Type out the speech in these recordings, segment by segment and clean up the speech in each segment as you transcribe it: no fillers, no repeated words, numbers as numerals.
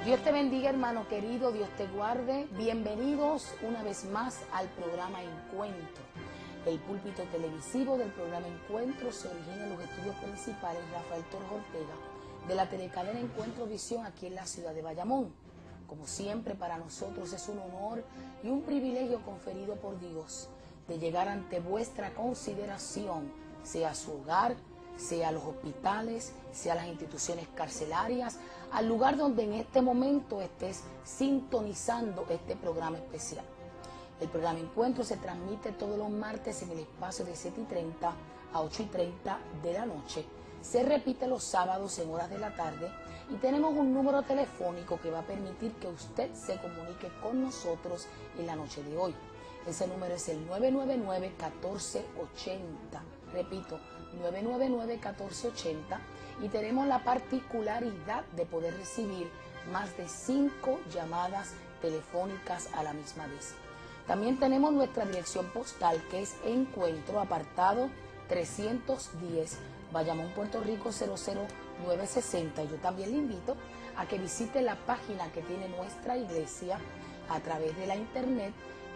Dios te bendiga, hermano querido, Dios te guarde. Bienvenidos una vez más al programa Encuentro. El púlpito televisivo del programa Encuentro se origina en los estudios principales Rafael Torres Ortega de la telecadena Encuentro Visión aquí en la ciudad de Bayamón. Como siempre, para nosotros es un honor y un privilegio conferido por Dios de llegar ante vuestra consideración, sea su hogar, sea los hospitales, sea las instituciones carcelarias, al lugar donde en este momento estés sintonizando este programa especial. El programa Encuentro se transmite todos los martes en el espacio de 7:30 a 8:30 de la noche. Se repite los sábados en horas de la tarde y tenemos un número telefónico que va a permitir que usted se comunique con nosotros en la noche de hoy. Ese número es el 999-1480. Repito, 999-1480, y tenemos la particularidad de poder recibir más de 5 llamadas telefónicas a la misma vez. También tenemos nuestra dirección postal, que es Encuentro, apartado 310, Bayamón, Puerto Rico 00960. Yo también le invito a que visite la página que tiene nuestra iglesia a través de la internet,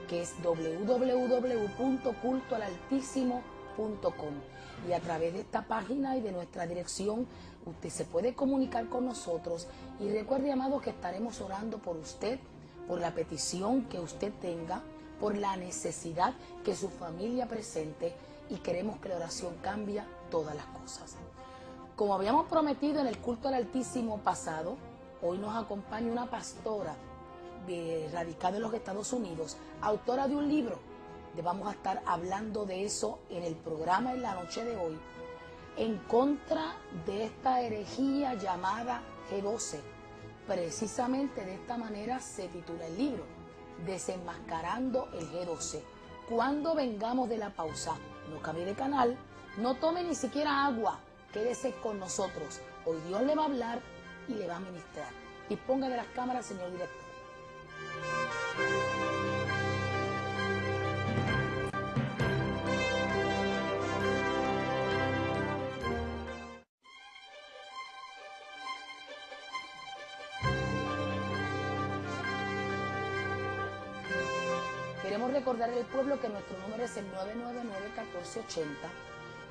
que es www.cultoalaltísimo.com, y a través de esta página y de nuestra dirección usted se puede comunicar con nosotros. Y recuerde, amado, que estaremos orando por usted, por la petición que usted tenga, por la necesidad que su familia presente, y queremos que la oración cambie todas las cosas. Como habíamos prometido en el culto al Altísimo pasado, hoy nos acompaña una pastora radicada en los Estados Unidos, autora de un libro. Vamos a estar hablando de eso en el programa en la noche de hoy, en contra de esta herejía llamada G12. Precisamente de esta manera se titula el libro, Desenmascarando el G12. Cuando vengamos de la pausa, no cambie de canal, no tome ni siquiera agua, quédese con nosotros. Hoy Dios le va a hablar y le va a ministrar. Disponga de las cámaras, señor director. Queremos recordarle al pueblo que nuestro número es el 999-1480,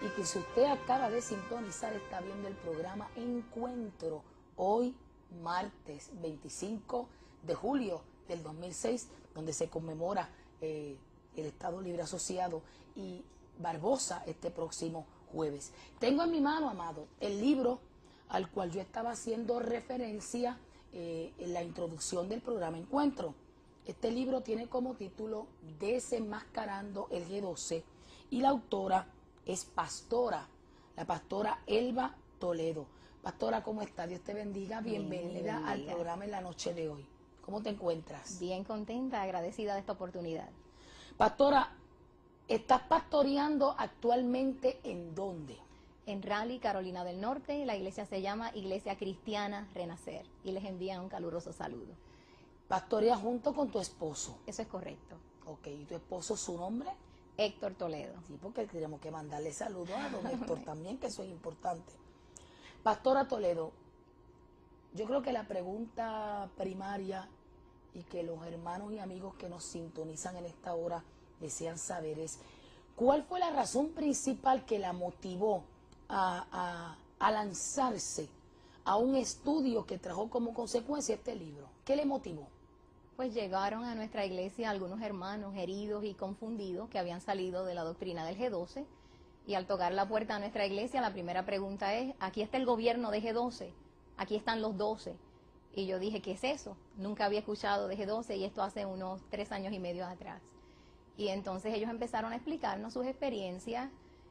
y que si usted acaba de sintonizar, está viendo el programa Encuentro, hoy martes 25 de julio del 2006, donde se conmemora el Estado Libre Asociado, y Barbosa este próximo jueves. Tengo en mi mano, amado, el libro al cual yo estaba haciendo referencia en la introducción del programa Encuentro. Este libro tiene como título Desenmascarando el G12, y la autora es la pastora Elba Toledo. Pastora, ¿cómo está? Dios te bendiga. Bienvenida al programa en la noche de hoy. ¿Cómo te encuentras? Bien contenta, agradecida de esta oportunidad. Pastora, ¿estás pastoreando actualmente en dónde? En Raleigh, Carolina del Norte. La iglesia se llama Iglesia Cristiana Renacer, y les envían un caluroso saludo. ¿Pastoreas junto con tu esposo? Eso es correcto. Ok, ¿y tu esposo, su nombre? Héctor Toledo. Sí, porque tenemos que mandarle saludos a don Héctor también, que eso es importante. Pastora Toledo, yo creo que la pregunta primaria y que los hermanos y amigos que nos sintonizan en esta hora desean saber es, ¿cuál fue la razón principal que la motivó a lanzarse a un estudio que trajo como consecuencia este libro? ¿Qué le motivó? Pues llegaron a nuestra iglesia algunos hermanos heridos y confundidos que habían salido de la doctrina del G12, y al tocar la puerta de nuestra iglesia, la primera pregunta es, aquí está el gobierno de G12, aquí están los 12. Y yo dije, ¿qué es eso? Nunca había escuchado de G12, y esto hace unos 3 años y medio atrás. Y entonces ellos empezaron a explicarnos sus experiencias,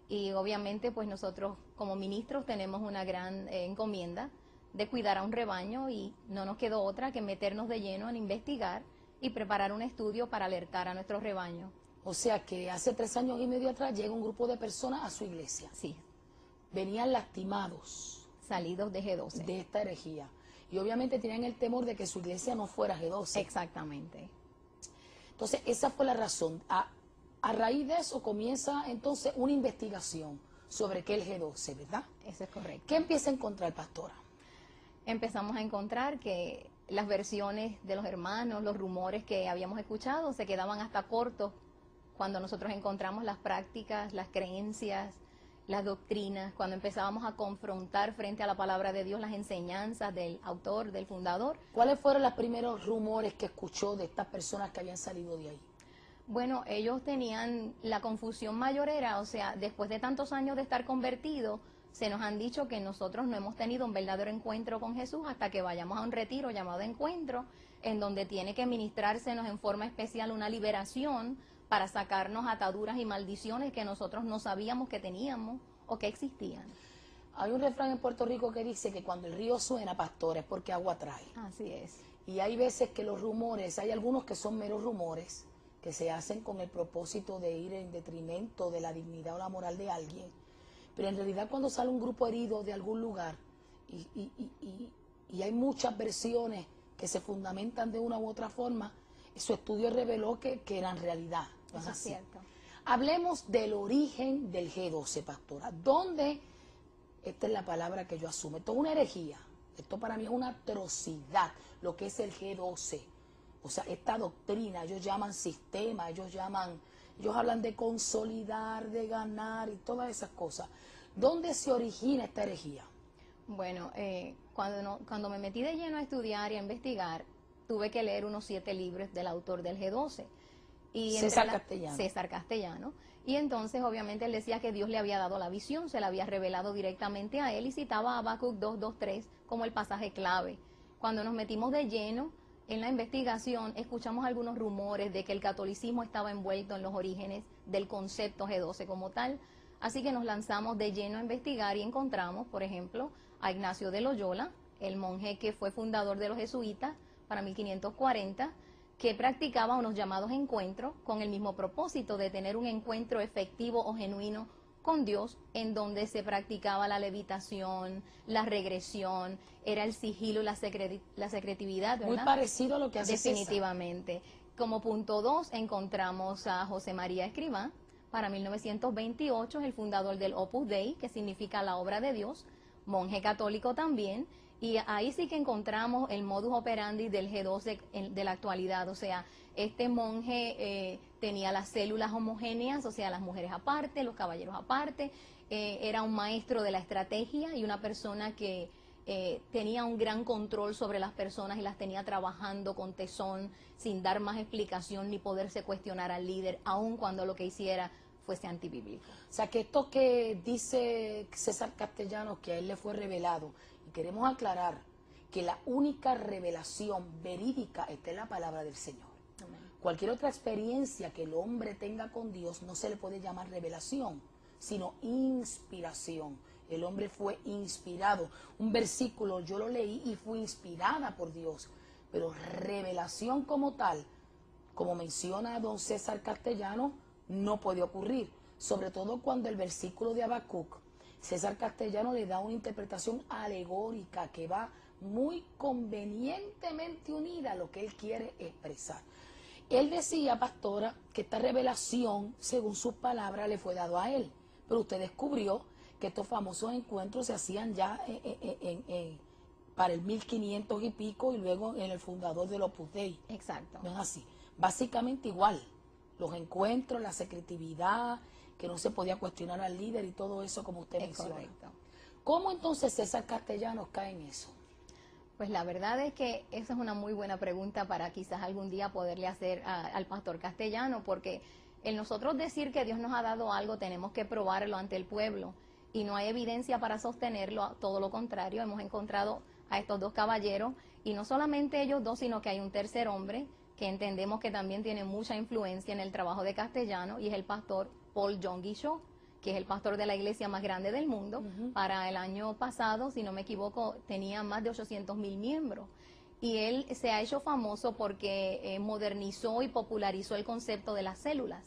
y obviamente pues nosotros como ministros tenemos una gran encomienda de cuidar a un rebaño, y no nos quedó otra que meternos de lleno en investigar y preparar un estudio para alertar a nuestro rebaño. O sea que hace 3 años y medio atrás llega un grupo de personas a su iglesia. Sí. Venían lastimados. Salidos de G12. De esta herejía. Y obviamente tenían el temor de que su iglesia no fuera G12. Exactamente. Entonces esa fue la razón. A raíz de eso comienza entonces una investigación sobre qué es el G12, ¿verdad? Eso es correcto. ¿Qué empieza a encontrar, pastora? Empezamos a encontrar que las versiones de los hermanos, los rumores que habíamos escuchado, se quedaban hasta cortos cuando nosotros encontramos las prácticas, las creencias, las doctrinas, cuando empezábamos a confrontar frente a la palabra de Dios las enseñanzas del autor, del fundador. ¿Cuáles fueron los primeros rumores que escuchó de estas personas que habían salido de ahí? Bueno, ellos tenían la confusión mayor era, o sea, después de tantos años de estar convertidos, se nos han dicho que nosotros no hemos tenido un verdadero encuentro con Jesús hasta que vayamos a un retiro llamado encuentro, en donde tiene que ministrársenos en forma especial una liberación para sacarnos ataduras y maldiciones que nosotros no sabíamos que teníamos o que existían. Hay un refrán en Puerto Rico que dice que cuando el río suena, pastor, es porque agua trae. Así es. Y hay veces que los rumores, hay algunos que son meros rumores, que se hacen con el propósito de ir en detrimento de la dignidad o la moral de alguien. Pero en realidad cuando sale un grupo herido de algún lugar y hay muchas versiones que se fundamentan de una u otra forma, su estudio reveló que eran realidad. ¿No es así? Cierto. Hablemos del origen del G12, pastora. ¿Dónde? Esta es la palabra que yo asumo. Esto es una herejía. Esto para mí es una atrocidad, lo que es el G12. O sea, esta doctrina, ellos llaman sistema, ellos hablan de consolidar, de ganar y todas esas cosas. ¿Dónde se origina esta herejía? Bueno, cuando me metí de lleno a estudiar y a investigar, tuve que leer unos 7 libros del autor del G12. Y César Castellano. César Castellano. Y entonces, obviamente, él decía que Dios le había dado la visión, se la había revelado directamente a él y citaba a Habacuc 2:2-3 como el pasaje clave. Cuando nos metimos de lleno en la investigación, escuchamos algunos rumores de que el catolicismo estaba envuelto en los orígenes del concepto G12 como tal. Así que nos lanzamos de lleno a investigar y encontramos, por ejemplo, a Ignacio de Loyola, el monje que fue fundador de los jesuitas para 1540, que practicaba unos llamados encuentros con el mismo propósito de tener un encuentro efectivo o genuino con Dios, en donde se practicaba la levitación, la regresión, era el sigilo, la secretividad, ¿verdad? Muy parecido a lo que hace Definitivamente. Como punto 2 encontramos a José María Escrivá, para 1928, es el fundador del Opus Dei, que significa la obra de Dios, monje católico también, y ahí sí que encontramos el modus operandi del G12 de la actualidad. O sea, este monje tenía las células homogéneas, o sea, las mujeres aparte, los caballeros aparte, era un maestro de la estrategia y una persona que tenía un gran control sobre las personas y las tenía trabajando con tesón, sin dar más explicación ni poderse cuestionar al líder, aun cuando lo que hiciera fuese antibíblico. O sea, que esto que dice César Castellanos, que a él le fue revelado, y queremos aclarar que la única revelación verídica está en la palabra del Señor. Amén. Cualquier otra experiencia que el hombre tenga con Dios no se le puede llamar revelación, sino inspiración. El hombre fue inspirado. Un versículo yo lo leí y fui inspirada por Dios, pero revelación como tal, como menciona don César Castellano, no puede ocurrir, sobre todo cuando el versículo de Habacuc, César Castellano le da una interpretación alegórica que va muy convenientemente unida a lo que él quiere expresar. Él decía, pastora, que esta revelación, según sus palabras, le fue dado a él, pero usted descubrió que estos famosos encuentros se hacían ya para el 1500 y pico y luego en el fundador del Opus Dei. Exacto. No es así, básicamente igual. Los encuentros, la secretividad, que no se podía cuestionar al líder y todo eso como usted menciona. Correcto. ¿Cómo entonces César Castellanos cae en eso? Pues la verdad es que esa es una muy buena pregunta para quizás algún día poderle hacer al pastor Castellano, porque el nosotros decir que Dios nos ha dado algo tenemos que probarlo ante el pueblo y no hay evidencia para sostenerlo, todo lo contrario, hemos encontrado a estos dos caballeros y no solamente ellos dos, sino que hay un tercer hombre que entendemos que también tiene mucha influencia en el trabajo de Castellano y es el pastor Paul John Guichot, que es el pastor de la iglesia más grande del mundo. Para el año pasado, si no me equivoco, tenía más de 800,000 miembros. Y él se ha hecho famoso porque modernizó y popularizó el concepto de las células.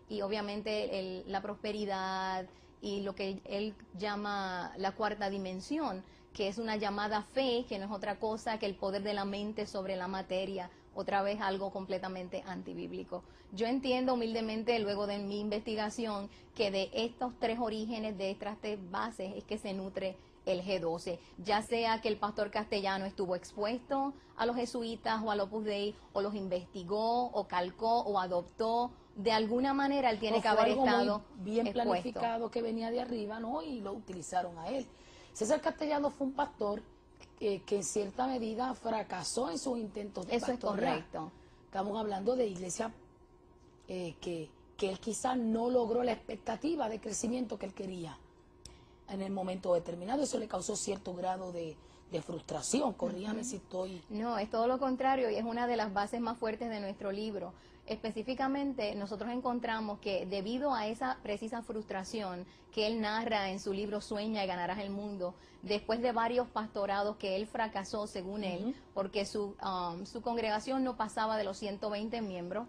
Y obviamente la prosperidad y lo que él llama la cuarta dimensión, que es una llamada fe, que no es otra cosa que el poder de la mente sobre la materia otra vez algo completamente antibíblico. Yo entiendo humildemente, luego de mi investigación, que de estos tres orígenes, de estas tres bases, es que se nutre el G12, ya sea que el pastor Castellano estuvo expuesto a los jesuitas o al Opus Dei, o los investigó, o calcó, o adoptó, de alguna manera él tiene que haber estado bien expuesto. planificado que venía de arriba, ¿no? Y lo utilizaron a él. César Castellano fue un pastor que en cierta medida fracasó en sus intentos de Eso pastorear. es correcto. Estamos hablando de iglesia que él quizás no logró la expectativa de crecimiento que él quería en el momento determinado. Eso le causó cierto grado de frustración. Corríjame si estoy... No, es todo lo contrario, y es una de las bases más fuertes de nuestro libro. Específicamente, nosotros encontramos que debido a esa precisa frustración que él narra en su libro Sueña y ganarás el mundo, después de varios pastorados que él fracasó, según él, porque su congregación no pasaba de los 120 miembros,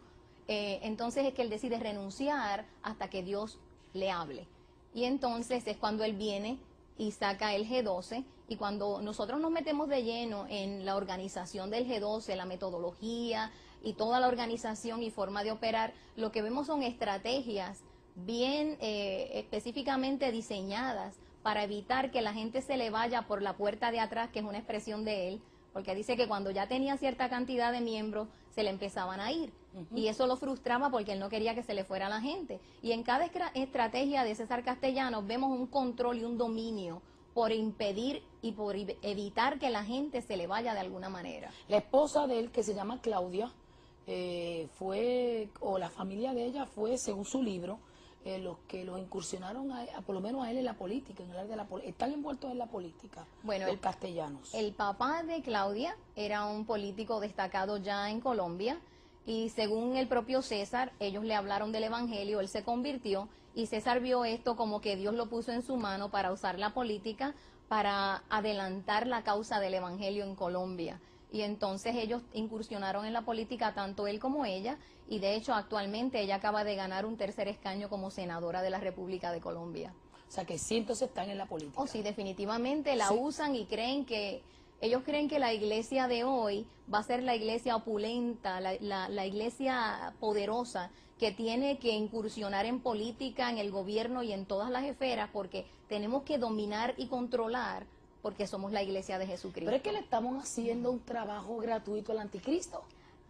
entonces es que él decide renunciar hasta que Dios le hable. Y entonces es cuando él viene y saca el G12, y cuando nosotros nos metemos de lleno en la organización del G12, la metodología y toda la organización y forma de operar, lo que vemos son estrategias bien específicamente diseñadas para evitar que la gente se le vaya por la puerta de atrás, que es una expresión de él, porque dice que cuando ya tenía cierta cantidad de miembros se le empezaban a ir, y eso lo frustraba porque él no quería que se le fuera la gente. Y en cada estrategia de César Castellano vemos un control y un dominio por impedir y por evitar que la gente se le vaya de alguna manera. La esposa de él, que se llama Claudia, la familia de ella fue, según su libro, los que los incursionaron, por lo menos a él en la política, en el área de la política. Están envueltos en la política, bueno, los castellanos. El papá de Claudia era un político destacado ya en Colombia, y según el propio César, ellos le hablaron del evangelio, él se convirtió, y César vio esto como que Dios lo puso en su mano para usar la política para adelantar la causa del evangelio en Colombia. Y entonces ellos incursionaron en la política, tanto él como ella, y de hecho actualmente ella acaba de ganar un tercer escaño como senadora de la República de Colombia. O sea que sí, entonces están en la política. Oh, sí, definitivamente la usan, y ellos creen que la iglesia de hoy va a ser la iglesia opulenta, la iglesia poderosa, que tiene que incursionar en política, en el gobierno y en todas las esferas, porque tenemos que dominar y controlar, porque somos la iglesia de Jesucristo. Pero es que le estamos haciendo un trabajo gratuito al anticristo.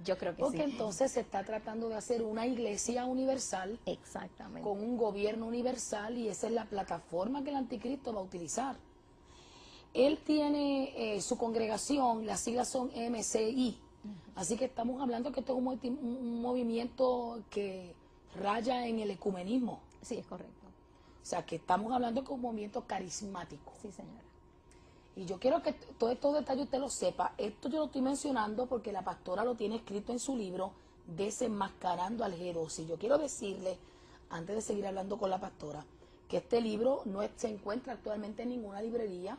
Yo creo que porque sí. Porque entonces se está tratando de hacer una iglesia universal. Exactamente. Con un gobierno universal, y esa es la plataforma que el anticristo va a utilizar. Él tiene su congregación, las siglas son MCI. Así que estamos hablando que esto es un movimiento que raya en el ecumenismo. Sí, es correcto. O sea, que estamos hablando de un movimiento carismático. Sí, señora. Y yo quiero que todos estos detalles usted lo sepa. Esto yo lo estoy mencionando porque la pastora lo tiene escrito en su libro, Desenmascarando al G12. Y yo quiero decirle, antes de seguir hablando con la pastora, que este libro no se encuentra actualmente en ninguna librería.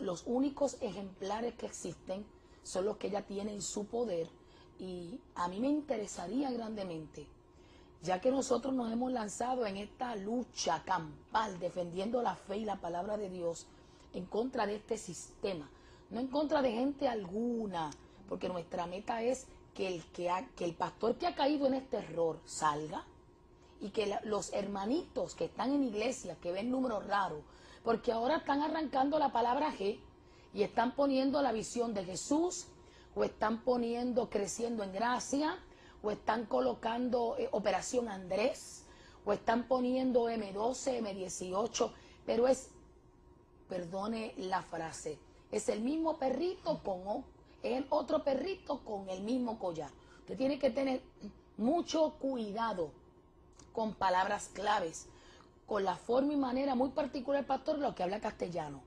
Los únicos ejemplares que existen son los que ella tiene en su poder, y a mí me interesaría grandemente, ya que nosotros nos hemos lanzado en esta lucha campal defendiendo la fe y la palabra de Dios en contra de este sistema, no en contra de gente alguna, porque nuestra meta es que el pastor que ha caído en este error salga, y que los hermanitos que están en iglesia, que ven números raros, porque ahora están arrancando la palabra G y están poniendo la visión de Jesús, o están poniendo creciendo en gracia, o están colocando Operación Andrés, o están poniendo M12, M18, pero perdone la frase, es el mismo perrito es el otro perrito con el mismo collar. Usted tiene que tener mucho cuidado con palabras claves, con la forma y manera muy particular del pastor, lo que habla castellano.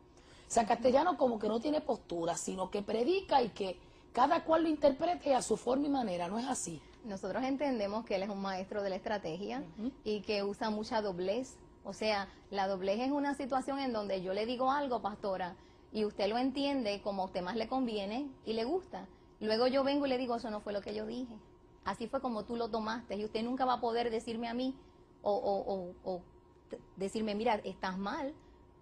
O sea, castellano como que no tiene postura, sino que predica y que cada cual lo interprete a su forma y manera, ¿no es así? Nosotros entendemos que él es un maestro de la estrategia y que usa mucha doblez. O sea, la doblez es una situación en donde yo le digo algo, pastora, y usted lo entiende como a usted más le conviene y le gusta. Luego yo vengo y le digo, eso no fue lo que yo dije. Así fue como tú lo tomaste, y usted nunca va a poder decirme a mí o decirme, mira, estás mal,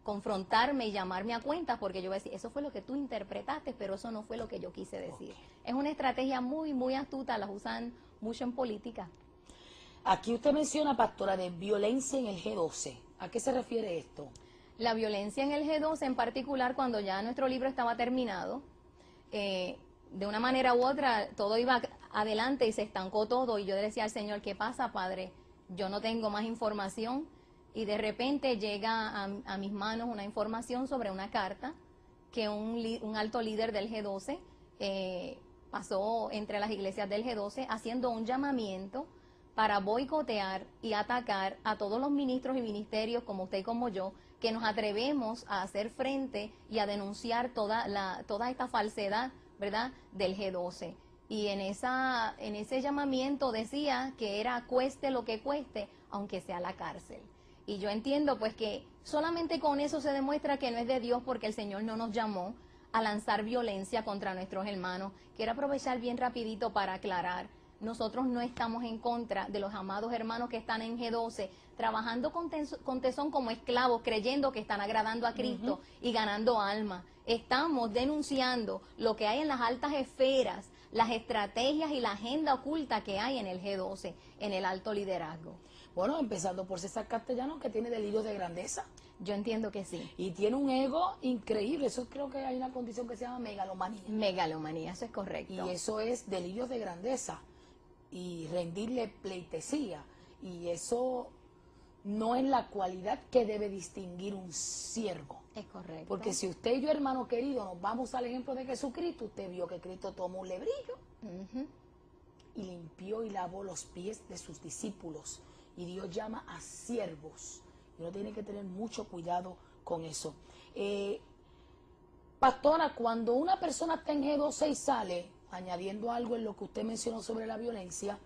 confrontarme y llamarme a cuentas, porque yo voy a decir, eso fue lo que tú interpretaste, pero eso no fue lo que yo quise decir. Es una estrategia muy, muy astuta, las usan mucho en política. Aquí usted menciona, pastora, de violencia en el G12. ¿A qué se refiere esto? La violencia en el G12 en particular, cuando ya nuestro libro estaba terminado, de una manera u otra, todo iba adelante y se estancó todo, y yo decía al Señor, ¿qué pasa, Padre? Yo no tengo más información, y de repente llega a mis manos una información sobre una carta que un alto líder del G12 pasó entre las iglesias del G12 haciendo un llamamiento para boicotear y atacar a todos los ministros y ministerios como usted y como yo, que nos atrevemos a hacer frente y a denunciar toda esta falsedad, ¿verdad?, del G12. Y en ese llamamiento decía que era cueste lo que cueste, aunque sea la cárcel. Y yo entiendo pues que solamente con eso se demuestra que no es de Dios, porque el Señor no nos llamó a lanzar violencia contra nuestros hermanos. Quiero aprovechar bien rapidito para aclarar. Nosotros no estamos en contra de los amados hermanos que están en G12, trabajando con tesón como esclavos, creyendo que están agradando a Cristo y ganando almas. Estamos denunciando lo que hay en las altas esferas, las estrategias y la agenda oculta que hay en el G12, en el alto liderazgo. Bueno, empezando por César Castellanos, que tiene delirios de grandeza. Yo entiendo que sí. Y tiene un ego increíble. Eso creo que hay una condición que se llama megalomanía. Megalomanía, eso es correcto. Y eso es delirios de grandeza y rendirle pleitesía. Y eso no es la cualidad que debe distinguir un siervo. Es correcto. Porque si usted y yo, hermano querido, nos vamos al ejemplo de Jesucristo, usted vio que Cristo tomó un lebrillo y limpió y lavó los pies de sus discípulos. Y Dios llama a siervos. Y uno tiene que tener mucho cuidado con eso. Pastora, cuando una persona está en G12 y sale, añadiendo algo en lo que usted mencionó sobre la violencia,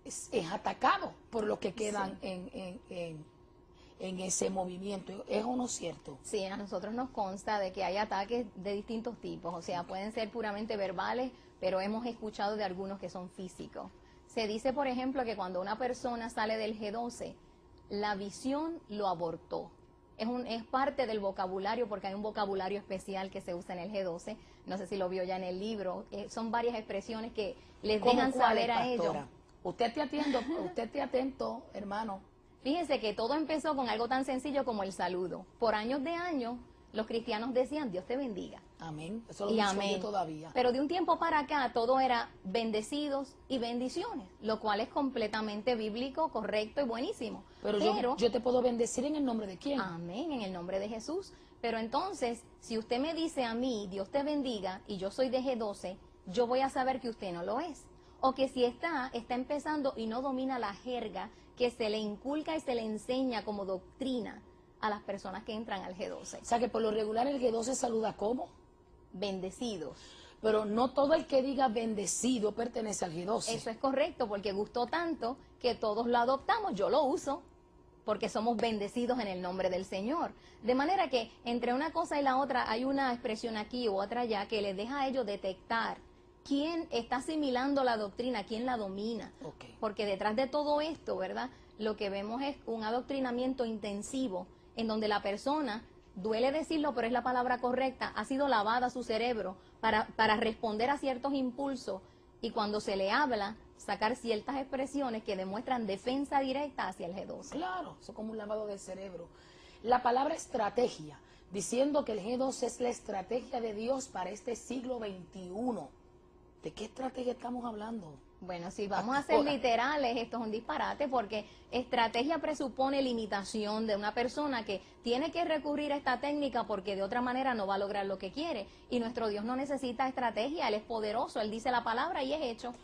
es atacado por los que quedan en ese movimiento. ¿Es o no cierto? Sí, a nosotros nos consta de que hay ataques de distintos tipos. O sea, pueden ser puramente verbales, pero hemos escuchado de algunos que son físicos. Se dice, por ejemplo, que cuando una persona sale del G12, la visión lo abortó. Es parte del vocabulario, porque hay un vocabulario especial que se usa en el G12. No sé si lo vio ya en el libro. Son varias expresiones que les dejan saber a ellos. Usted esté atento, hermano. Fíjense que todo empezó con algo tan sencillo como el saludo. Por años de años, los cristianos decían, Dios te bendiga. Amén. Eso lo dice yo todavía. Pero de un tiempo para acá, todo era bendecidos y bendiciones, lo cual es completamente bíblico, correcto y buenísimo. Pero yo te puedo bendecir en el nombre de quién. Amén, en el nombre de Jesús. Pero entonces, si usted me dice a mí, Dios te bendiga, y yo soy de G12, yo voy a saber que usted no lo es. O que si está empezando y no domina la jerga que se le inculca y se le enseña como doctrina a las personas que entran al G12. O sea que por lo regular el G12 saluda ¿cómo? Bendecidos. Pero no todo el que diga bendecido pertenece al G12. Eso es correcto, porque gustó tanto que todos lo adoptamos. Yo lo uso porque somos bendecidos en el nombre del Señor. De manera que entre una cosa y la otra hay una expresión aquí u otra allá que les deja a ellos detectar quién está asimilando la doctrina, quién la domina. Okay. Porque detrás de todo esto, ¿verdad?, lo que vemos es un adoctrinamiento intensivo en donde la persona, duele decirlo, pero es la palabra correcta, ha sido lavada su cerebro para responder a ciertos impulsos, y cuando se le habla, sacar ciertas expresiones que demuestran defensa directa hacia el G12. Claro, eso es como un lavado de cerebro. La palabra estrategia, diciendo que el G12 es la estrategia de Dios para este siglo XXI. ¿De qué estrategia estamos hablando? Bueno, si vamos a ser literales, esto es un disparate, porque estrategia presupone limitación de una persona que tiene que recurrir a esta técnica porque de otra manera no va a lograr lo que quiere. Y nuestro Dios no necesita estrategia, Él es poderoso, Él dice la palabra y es hecho.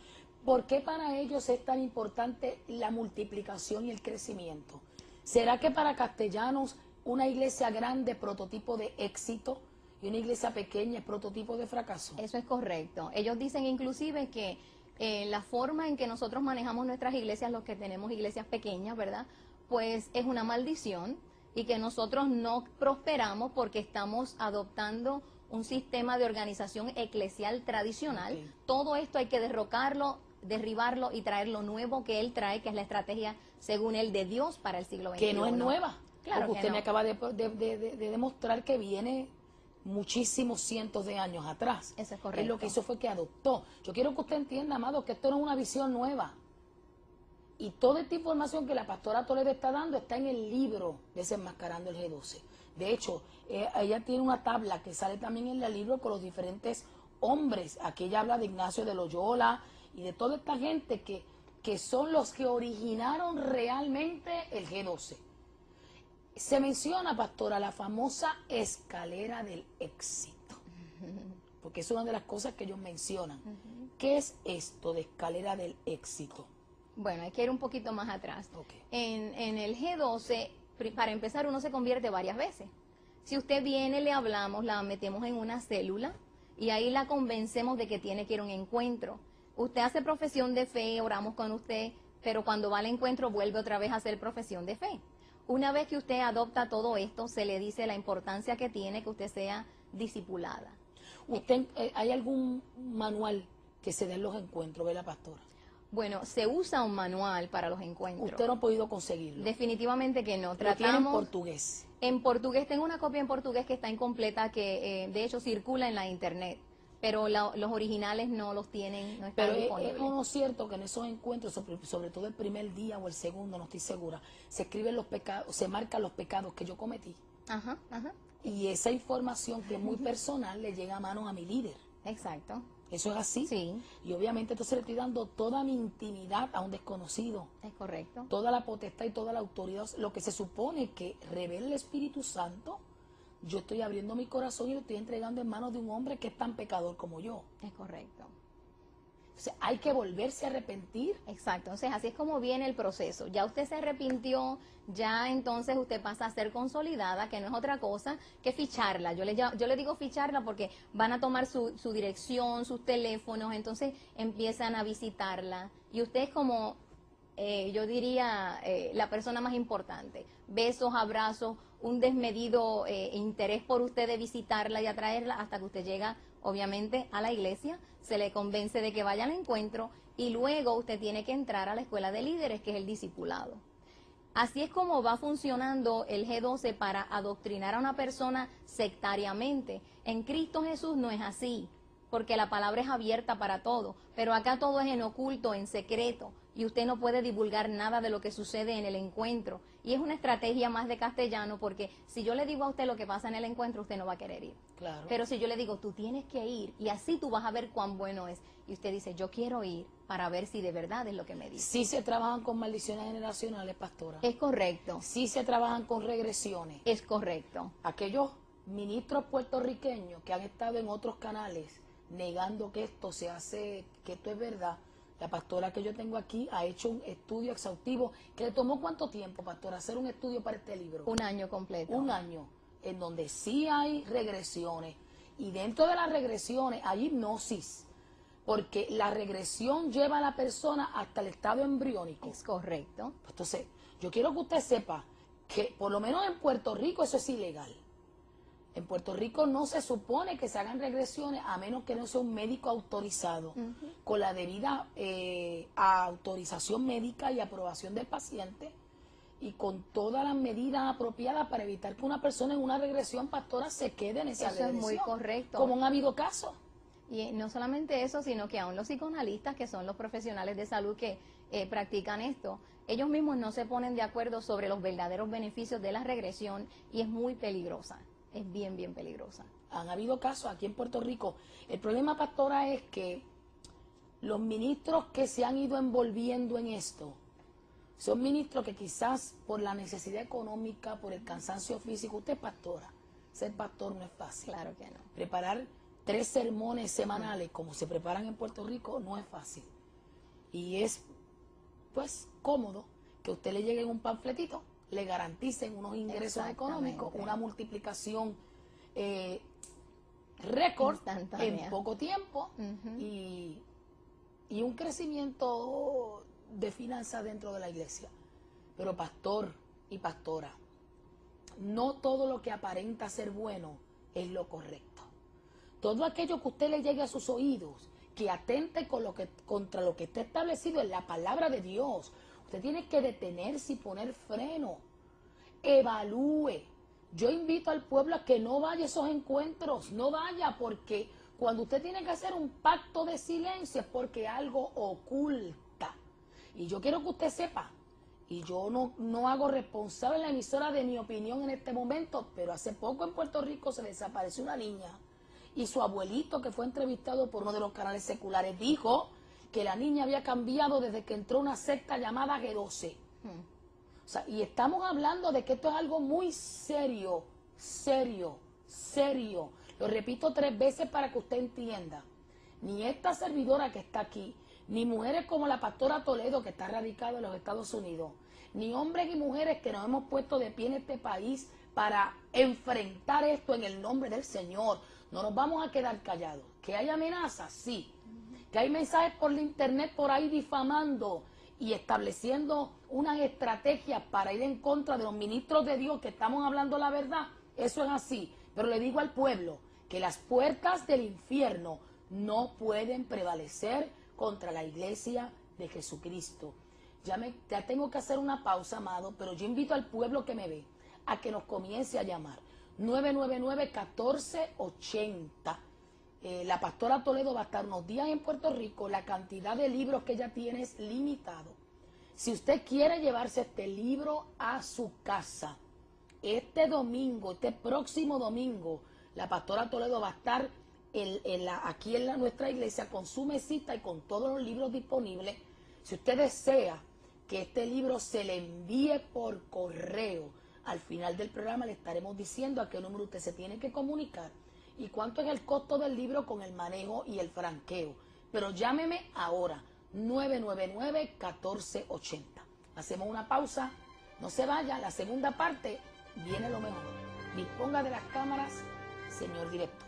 ¿Por qué para ellos es tan importante la multiplicación y el crecimiento? ¿Será que para Castellanos una iglesia grande es prototipo de éxito y una iglesia pequeña es prototipo de fracaso? Eso es correcto. Ellos dicen inclusive que la forma en que nosotros manejamos nuestras iglesias, los que tenemos iglesias pequeñas, ¿verdad?, pues es una maldición, y que nosotros no prosperamos porque estamos adoptando un sistema de organización eclesial tradicional. Okay. Todo esto hay que derrocarlo, derribarlo y traer lo nuevo que Él trae, que es la estrategia, según Él, de Dios para el siglo XXI. Que no es nueva. Claro Porque que usted no. me acaba de demostrar que viene muchísimos cientos de años atrás. Eso es Él correcto. lo que hizo fue que adoptó. Yo quiero que usted entienda, amado, que esto no es una visión nueva. Y toda esta información que la pastora Toledo está dando está en el libro Desenmascarando el G12. De hecho, ella tiene una tabla que sale también en el libro con los diferentes hombres. Aquí ella habla de Ignacio de Loyola y de toda esta gente que son los que originaron realmente el G12. Se menciona, pastora, la famosa escalera del éxito, porque es una de las cosas que ellos mencionan. ¿Qué es esto de escalera del éxito? Bueno, hay que ir un poquito más atrás. Okay. En el G12, para empezar, uno se convierte varias veces. Si usted viene, le hablamos, la metemos en una célula y ahí la convencemos de que tiene que ir a un encuentro. Usted hace profesión de fe, oramos con usted, pero cuando va al encuentro vuelve otra vez a hacer profesión de fe. Una vez que usted adopta todo esto, se le dice la importancia que tiene que usted sea discipulada. ¿Hay algún manual que se dé en los encuentros, ve la pastora? Bueno, se usa un manual para los encuentros. Usted no ha podido conseguirlo. Definitivamente que no. Lo tiene en Tratamos portugués. en portugués. Tengo una copia en portugués que está incompleta, que de hecho circula en la internet, pero los originales no los tienen, no están Pero disponibles. es no cierto que en esos encuentros, sobre todo el primer día o el segundo, no estoy segura, se escriben los pecados, se marcan los pecados que yo cometí. Ajá, ajá. Y esa información que es muy personal le llega a manos a mi líder. Exacto. Eso es así. Sí, Y obviamente entonces le estoy dando toda mi intimidad a un desconocido. es correcto. Toda la potestad y toda la autoridad. Lo que se supone que revela el Espíritu Santo, yo estoy abriendo mi corazón y lo estoy entregando en manos de un hombre que es tan pecador como yo. Es correcto. O sea, hay que volverse a arrepentir. Exacto, entonces así es como viene el proceso. Ya usted se arrepintió, ya entonces usted pasa a ser consolidada, que no es otra cosa que ficharla. Yo le digo ficharla porque van a tomar su dirección, sus teléfonos, entonces empiezan a visitarla. Y usted es como, yo diría, la persona más importante. Besos, abrazos, un desmedido interés por usted de visitarla y atraerla hasta que usted llega, obviamente, a la iglesia, se le convence de que vaya al encuentro y luego usted tiene que entrar a la escuela de líderes, que es el discipulado. Así es como va funcionando el G12 para adoctrinar a una persona sectariamente. En Cristo Jesús no es así, porque la palabra es abierta para todo, pero acá todo es en oculto, en secreto, y usted no puede divulgar nada de lo que sucede en el encuentro. Y es una estrategia más de castellano, porque si yo le digo a usted lo que pasa en el encuentro, usted no va a querer ir. Claro. Pero si yo le digo, tú tienes que ir, y así tú vas a ver cuán bueno es, y usted dice, yo quiero ir para ver si de verdad es lo que me dice. Sí se trabajan con maldiciones generacionales, pastora. Es correcto, Sí se trabajan con regresiones. es correcto. Aquellos ministros puertorriqueños que han estado en otros canales negando que esto se hace, que esto es verdad. La pastora que yo tengo aquí ha hecho un estudio exhaustivo que le tomó ¿cuánto tiempo, pastora, hacer un estudio para este libro? Un año completo. Un año, en donde sí hay regresiones. Y dentro de las regresiones hay hipnosis, porque la regresión lleva a la persona hasta el estado embriónico. Es correcto. Entonces, yo quiero que usted sepa que por lo menos en Puerto Rico eso es ilegal. En Puerto Rico no se supone que se hagan regresiones a menos que no sea un médico autorizado, con la debida autorización médica y aprobación del paciente y con todas las medidas apropiadas para evitar que una persona en una regresión, pastora, se quede en esa Eso es regresión. muy correcto. Como han habido casos. Y no solamente eso, sino que aún los psicoanalistas, que son los profesionales de salud que practican esto, ellos mismos no se ponen de acuerdo sobre los verdaderos beneficios de la regresión y es muy peligrosa. Es bien, bien peligrosa. Han habido casos aquí en Puerto Rico. El problema, pastora, es que los ministros que se han ido envolviendo en esto son ministros que quizás por la necesidad económica, por el cansancio físico, usted es pastora, ser pastor no es fácil. Claro que no. Preparar 3 sermones semanales como se preparan en Puerto Rico no es fácil. Y es, pues, cómodo que usted le llegue un panfletito, le garanticen unos ingresos económicos, una multiplicación récord en poco tiempo y un crecimiento de finanzas dentro de la iglesia. Pero pastor y pastora, no todo lo que aparenta ser bueno es lo correcto. Todo aquello que usted le llegue a sus oídos, que atente contra lo que está establecido en la palabra de Dios, usted tiene que detenerse y poner freno. evalúe. Yo invito al pueblo a que no vaya a esos encuentros, no vaya, porque cuando usted tiene que hacer un pacto de silencio es porque algo oculta. Y yo quiero que usted sepa, y yo no hago responsable a la emisora de mi opinión en este momento, pero hace poco en Puerto Rico se desapareció una niña y su abuelito, que fue entrevistado por uno de los canales seculares, dijo que la niña había cambiado desde que entró a una secta llamada G12. O sea, y estamos hablando de que esto es algo muy serio, serio, serio. Lo repito 3 veces para que usted entienda. Ni esta servidora que está aquí, ni mujeres como la pastora Toledo, que está radicada en los Estados Unidos, ni hombres y mujeres que nos hemos puesto de pie en este país para enfrentar esto en el nombre del Señor. No nos vamos a quedar callados. ¿Que hay amenazas? Sí. ¿Que hay mensajes por la internet por ahí difamando y estableciendo unas estrategias para ir en contra de los ministros de Dios que estamos hablando la verdad? Eso es así. Pero le digo al pueblo que las puertas del infierno no pueden prevalecer contra la iglesia de Jesucristo. Ya tengo que hacer una pausa, amado, pero yo invito al pueblo que me ve a que nos comience a llamar. 999-1480. La pastora Toledo va a estar unos días en Puerto Rico. La cantidad de libros que ella tiene es limitado. Si usted quiere llevarse este libro a su casa, este domingo, este próximo domingo, la pastora Toledo va a estar aquí en nuestra iglesia con su mesita y con todos los libros disponibles. Si usted desea que este libro se le envíe por correo, al final del programa le estaremos diciendo a qué número usted se tiene que comunicar y cuánto es el costo del libro con el manejo y el franqueo. Pero llámeme ahora, 999-1480. Hacemos una pausa, no se vaya, la segunda parte viene lo mejor. Disponga de las cámaras, señor director.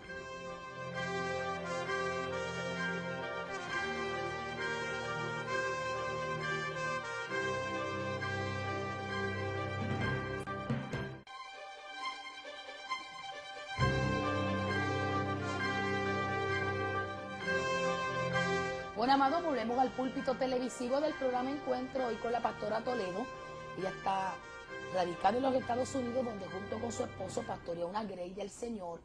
Bueno, amado, volvemos al púlpito televisivo del programa Encuentro, hoy con la pastora Toledo. Ella está radicada en los Estados Unidos, donde junto con su esposo pastorea una grey del Señor.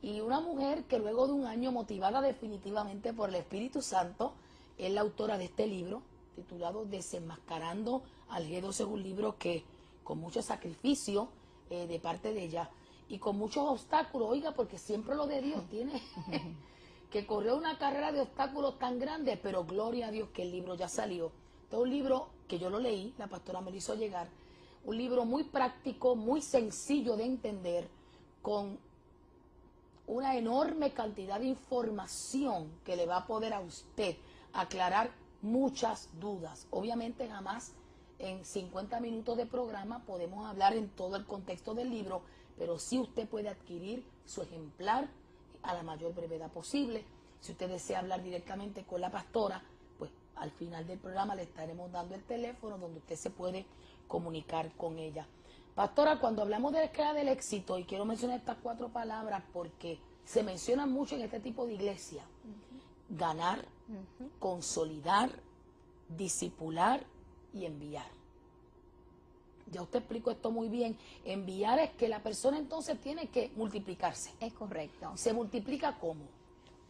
Y una mujer que luego de un año, motivada definitivamente por el Espíritu Santo, es la autora de este libro, titulado Desenmascarando al G12. Es un libro que con mucho sacrificio de parte de ella y con muchos obstáculos, oiga, porque siempre lo de Dios tiene... que corrió una carrera de obstáculos tan grandes, pero gloria a Dios que el libro ya salió. Este es un libro que yo lo leí, la pastora me lo hizo llegar, un libro muy práctico, muy sencillo de entender, con una enorme cantidad de información que le va a poder a usted aclarar muchas dudas. Obviamente jamás en 50 minutos de programa podemos hablar en todo el contexto del libro, pero sí usted puede adquirir su ejemplar a la mayor brevedad posible. Si usted desea hablar directamente con la pastora, pues al final del programa le estaremos dando el teléfono donde usted se puede comunicar con ella. Pastora, cuando hablamos de la escala del éxito, y quiero mencionar estas 4 palabras porque se mencionan mucho en este tipo de iglesia: ganar, consolidar, discipular y enviar. Ya usted explicó esto muy bien. Enviar es que la persona entonces tiene que multiplicarse. Es correcto. ¿Se multiplica cómo?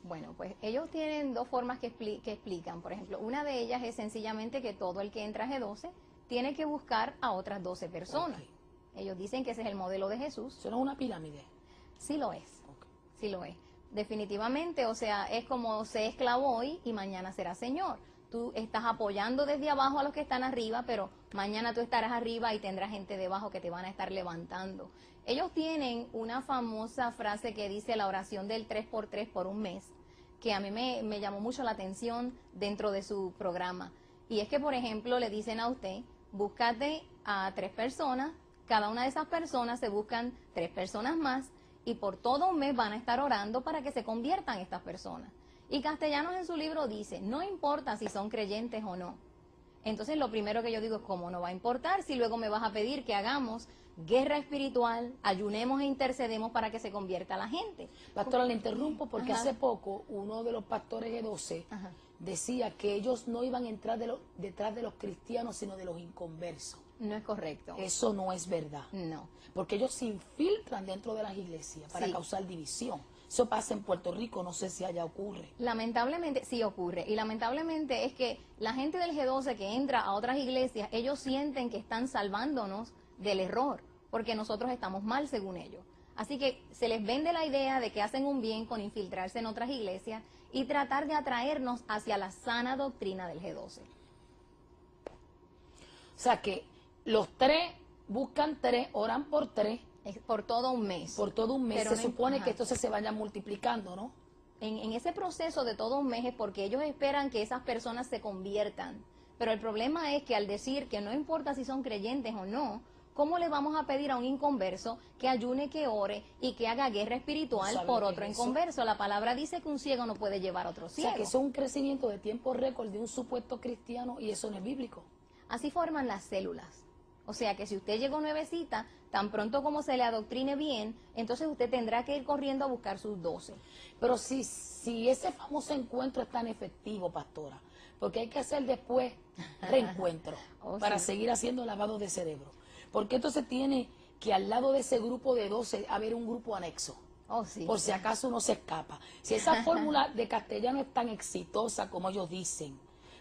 Bueno, pues ellos tienen 2 formas que explican. Por ejemplo, una de ellas es sencillamente que todo el que entra a G12 tiene que buscar a otras 12 personas. Okay. Ellos dicen que ese es el modelo de Jesús. ¿Eso no es una pirámide? Sí lo es. Okay. Sí lo es. Definitivamente, o sea, es como ser esclavo hoy y mañana será señor. Tú estás apoyando desde abajo a los que están arriba, pero mañana tú estarás arriba y tendrás gente debajo que te van a estar levantando. Ellos tienen una famosa frase que dice la oración del 3x3 por un mes, que a mí me llamó mucho la atención dentro de su programa. Y es que, por ejemplo, le dicen a usted, búscate a 3 personas, cada una de esas personas se buscan 3 personas más, y por todo un mes van a estar orando para que se conviertan estas personas. Y Castellanos en su libro dice, no importa si son creyentes o no. Entonces lo primero que yo digo es, ¿cómo no va a importar si luego me vas a pedir que hagamos guerra espiritual, ayunemos e intercedemos para que se convierta la gente? Pastora, le interrumpo porque hace poco uno de los pastores G12 decía que ellos no iban a entrar detrás de los cristianos, sino de los inconversos. No es correcto. Eso no es verdad. No. Porque ellos se infiltran dentro de las iglesias para Sí. causar división. Eso pasa en Puerto Rico, no sé si allá ocurre. Lamentablemente sí ocurre, y lamentablemente es que la gente del G12 que entra a otras iglesias, ellos sienten que están salvándonos del error, porque nosotros estamos mal según ellos. Así que se les vende la idea de que hacen un bien con infiltrarse en otras iglesias y tratar de atraernos hacia la sana doctrina del G12. O sea que los tres buscan tres, oran por tres, Es por todo un mes. por todo un mes. Pero Se no- supone ajá. que entonces se vaya multiplicando, ¿no? En ese proceso de todo un mes es porque ellos esperan que esas personas se conviertan. Pero el problema es que al decir que no importa si son creyentes o no, ¿cómo le vamos a pedir a un inconverso que ayune, que ore y que haga guerra espiritual No sabe por lo que otro es eso. inconverso? La palabra dice que un ciego no puede llevar a otro O ciego. sea que eso es un crecimiento de tiempo récord de un supuesto cristiano y eso no es bíblico. Así forman las células. O sea que si usted llegó nuevecita, tan pronto como se le adoctrine bien, entonces usted tendrá que ir corriendo a buscar sus 12. Pero si ese famoso encuentro es tan efectivo, pastora, porque hay que hacer después reencuentro Oh, para sí. seguir haciendo lavado de cerebro. Porque entonces tiene que al lado de ese grupo de 12 haber un grupo anexo, Oh, sí. por si acaso uno se escapa. Si esa fórmula de castellano es tan exitosa como ellos dicen,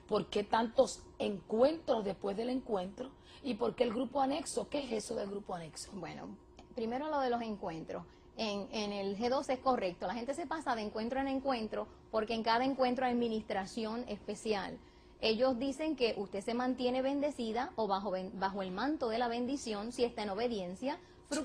¿por qué tantos encuentros después del encuentro? ¿Y por qué el grupo anexo? ¿Qué es eso del grupo anexo? Bueno, primero lo de los encuentros. En el G12 es correcto, la gente se pasa de encuentro en encuentro porque en cada encuentro hay administración especial. Ellos dicen que usted se mantiene bendecida o bajo el manto de la bendición si está en obediencia,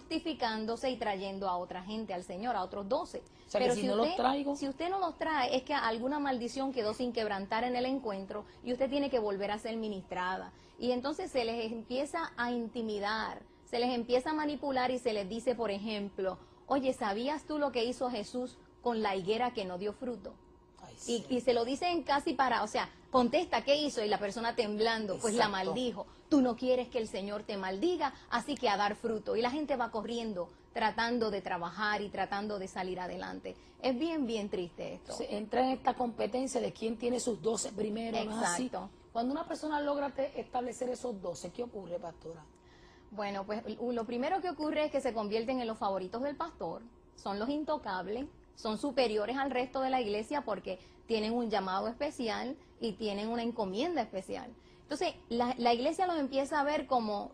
fructificándose y trayendo a otra gente al Señor, a otros 12. O sea, que si no los traigo. Si usted no los trae, es que alguna maldición quedó sin quebrantar en el encuentro y usted tiene que volver a ser ministrada. Y entonces se les empieza a intimidar, se les empieza a manipular y se les dice, por ejemplo, oye, ¿sabías tú lo que hizo Jesús con la higuera que no dio fruto? Ay, sí. Y se lo dicen casi para, o sea, contesta, ¿qué hizo? Y la persona temblando, pues la Exacto. maldijo. Tú no quieres que el Señor te maldiga, así que a dar fruto. Y la gente va corriendo, tratando de trabajar y tratando de salir adelante. Es bien, bien triste esto. Se entra en esta competencia de quién tiene sus 12 primero, ¿no es así? Exacto. Cuando una persona logra establecer esos 12, ¿qué ocurre, pastora? Bueno, pues lo primero que ocurre es que se convierten en los favoritos del pastor, son los intocables, son superiores al resto de la iglesia porque tienen un llamado especial y tienen una encomienda especial. Entonces, la iglesia los empieza a ver como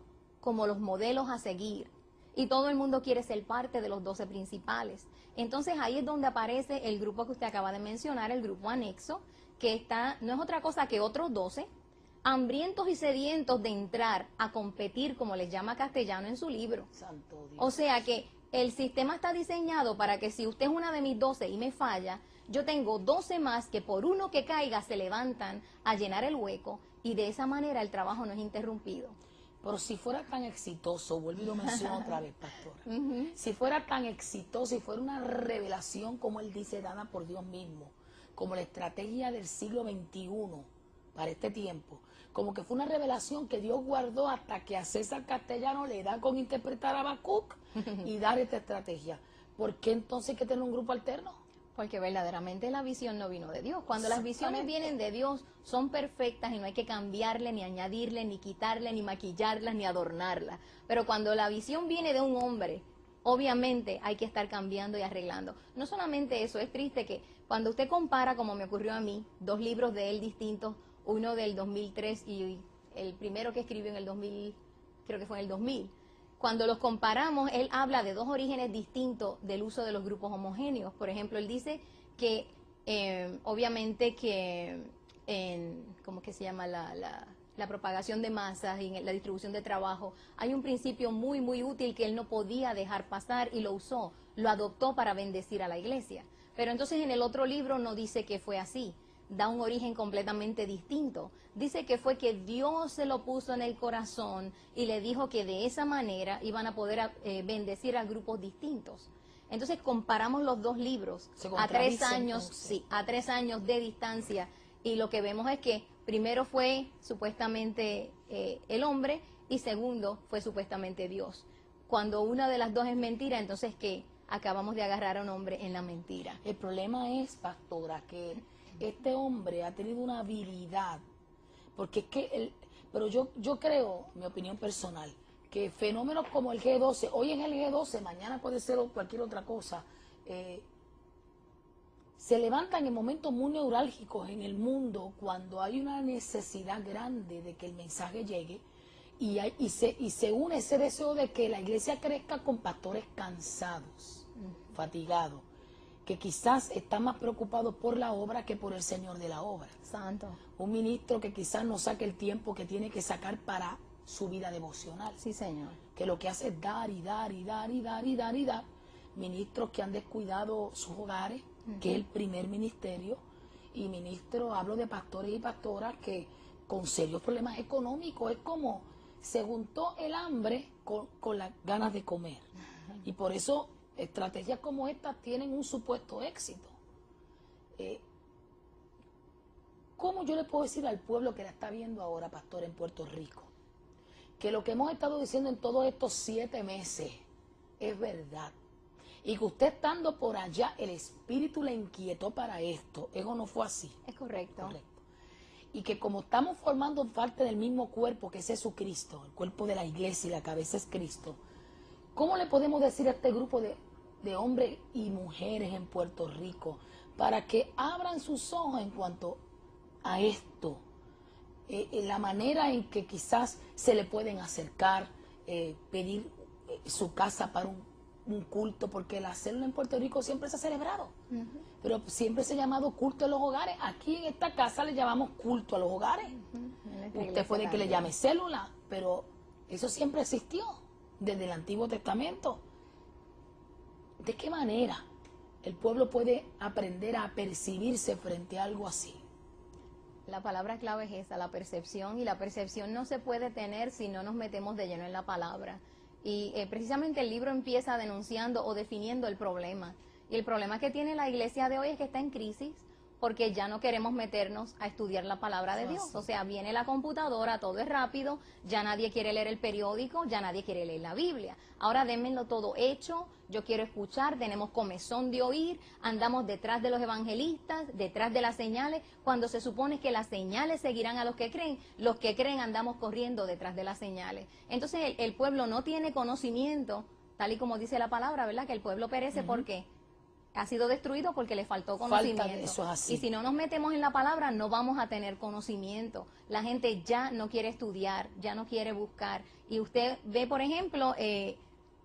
los modelos a seguir y todo el mundo quiere ser parte de los 12 principales. Entonces, ahí es donde aparece el grupo que usted acaba de mencionar, el grupo anexo, que no es otra cosa que otros 12, hambrientos y sedientos de entrar a competir, como les llama Castellano en su libro. Santo Dios. O sea que el sistema está diseñado para que si usted es una de mis 12 y me falla, yo tengo 12 más que por uno que caiga se levantan a llenar el hueco y de esa manera el trabajo no es interrumpido. Pero si fuera tan exitoso, vuelvo y lo menciono otra vez, pastora. Si fuera tan exitoso y fuera una revelación, como él dice, dada por Dios mismo, como la estrategia del siglo XXI para este tiempo, como que fue una revelación que Dios guardó hasta que a César Castellano le da con interpretar a Habacuc y dar esta estrategia. ¿Por qué entonces hay que tener un grupo alterno? Porque verdaderamente la visión no vino de Dios. Cuando las visiones Exactamente. vienen de Dios, son perfectas y no hay que cambiarle, ni añadirle, ni quitarle, ni maquillarlas, ni adornarlas. Pero cuando la visión viene de un hombre, obviamente hay que estar cambiando y arreglando. No solamente eso, es triste que cuando usted compara, como me ocurrió a mí, dos libros de él distintos, uno del 2003 y el primero que escribió en el 2000, creo que fue en el 2000, cuando los comparamos, él habla de dos orígenes distintos del uso de los grupos homogéneos. Por ejemplo, él dice que obviamente que ¿cómo que se llama? La propagación de masas y en la distribución de trabajo, hay un principio muy, muy útil que él no podía dejar pasar y lo usó, lo adoptó para bendecir a la iglesia. Pero entonces en el otro libro no dice que fue así, da un origen completamente distinto. Dice que fue que Dios se lo puso en el corazón y le dijo que de esa manera iban a poder bendecir a grupos distintos. Entonces comparamos los dos libros Se a 3 contradicen, años, entonces. sí, a 3 años de distancia y lo que vemos es que primero fue supuestamente el hombre y segundo fue supuestamente Dios. Cuando una de las dos es mentira, entonces que acabamos de agarrar a un hombre en la mentira. El problema es, pastora, que este hombre ha tenido una habilidad, porque es que Pero yo creo, mi opinión personal, que fenómenos como el G12, hoy es el G12, mañana puede ser cualquier otra cosa, se levantan en momentos muy neurálgicos en el mundo cuando hay una necesidad grande de que el mensaje llegue y se une ese deseo de que la iglesia crezca con pastores cansados, fatigados, que quizás están más preocupados por la obra que por el Señor de la obra. Santo. Un ministro que quizás no saque el tiempo que tiene que sacar para su vida devocional. Sí, Señor. Que lo que hace es dar y dar y dar y dar y dar y dar. Ministros que han descuidado sus hogares, que es el primer ministerio, y ministros, hablo de pastores y pastoras que con serios problemas económicos, es como se juntó el hambre con las ganas de comer. Y por eso estrategias como estas tienen un supuesto éxito. ¿Cómo yo le puedo decir al pueblo que la está viendo ahora, pastor, en Puerto Rico, que lo que hemos estado diciendo en todos estos 7 meses es verdad? Y que usted estando por allá, el Espíritu le inquietó para esto. ¿Eso no fue así? Es correcto. Correcto. Y que como estamos formando parte del mismo cuerpo que es Jesucristo, el cuerpo de la iglesia y la cabeza es Cristo, ¿cómo le podemos decir a este grupo de hombres y mujeres en Puerto Rico para que abran sus ojos en cuanto a esto? La manera en que quizás se le pueden acercar, pedir su casa para un culto, porque la célula en Puerto Rico siempre se ha celebrado, pero siempre se ha llamado culto en los hogares. Aquí en esta casa le llamamos culto a los hogares. Usted puede que le llame célula, pero eso siempre existió desde el Antiguo Testamento. ¿De qué manera el pueblo puede aprender a percibirse frente a algo así? La palabra clave es esa, la percepción, y la percepción no se puede tener si no nos metemos de lleno en la palabra. Y precisamente el libro empieza denunciando o definiendo el problema. Y el problema que tiene la iglesia de hoy es que está en crisis porque ya no queremos meternos a estudiar la palabra de Dios. O sea, viene la computadora, todo es rápido, ya nadie quiere leer el periódico, ya nadie quiere leer la Biblia. Ahora démenlo todo hecho, yo quiero escuchar, tenemos comezón de oír, andamos detrás de los evangelistas, detrás de las señales, cuando se supone que las señales seguirán a los que creen andamos corriendo detrás de las señales. Entonces el pueblo no tiene conocimiento, tal y como dice la palabra, ¿verdad? Que el pueblo perece porque ha sido destruido porque le faltó conocimiento. Eso es así. Y si no nos metemos en la palabra, no vamos a tener conocimiento. La gente ya no quiere estudiar, ya no quiere buscar. Y usted ve, por ejemplo,